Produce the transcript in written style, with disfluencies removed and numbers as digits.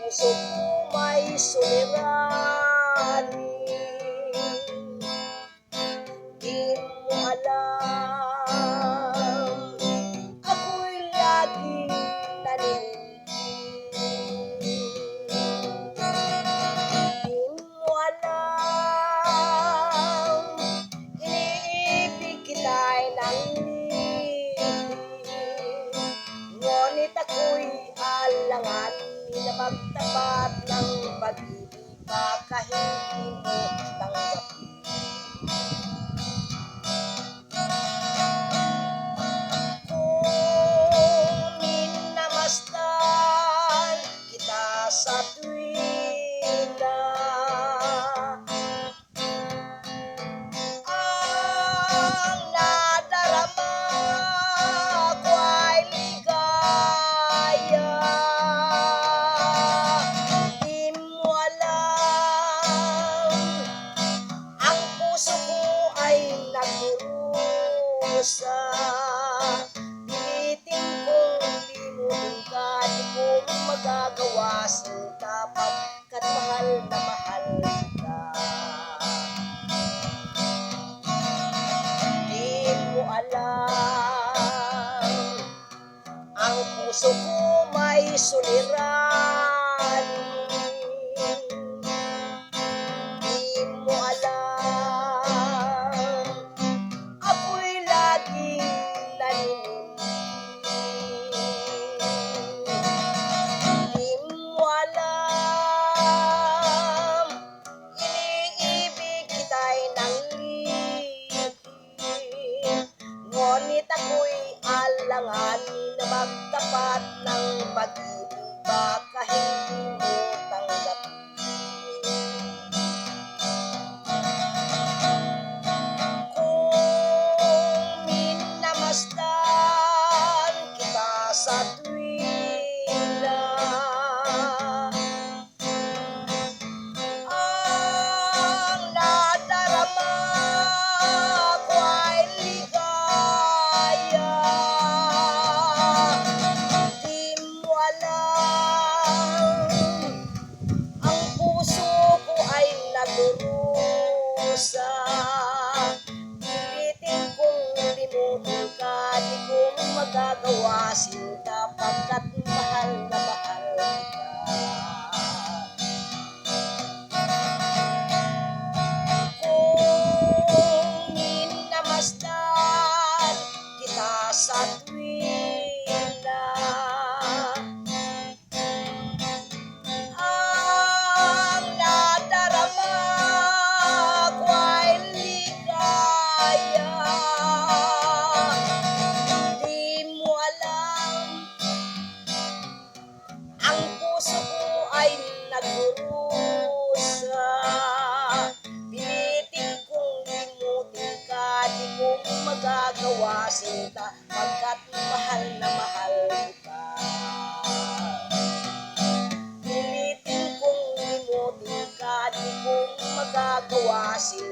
puso ko may suliranin. Di mo alam, ako'y laging naninindig. Di mo alam, iniibig kita'y nanglibig. Ngunit ako'y alangan na magtapat ng pag-ibig, baka hindi mo tanggapin. Kung minamasdan kita sa tuwina, ang nadarama ko ay ligaya. Di mo alam, ang puso ko ay nagdurusa. Pilitin kong limutin ka, di ko magagawa sinta, pagkat mahal na mahal kita. Di mo alam, ang puso ko may suliranin. Di mo alam, ako'y laging naninindig. Di mo alam, iniibig kita'y nanglibig. Ngunit ako'y alanganin na magtapat ng pag-ibig, baka hindi mo tanggapin. Kung minamasdan kita sa tuwina, ang nadarama ko ay ligaya. Di mo alam, ang puso ko ay nagdurusa. Pilitin kong limutin ka, di ko magagawa sinta, pagkat mahal na mahal kita. Kung minamasdan kita sa tuwina, ang nadarama ko ay ligaya. Di mo alam, ang puso ko ay nagdurusa. Pilitin kong limutin ka, di ko magagawa sinta, pagkat mahal na mahal kita. Pilitin kong limutin ka, di ko magagawa sinta.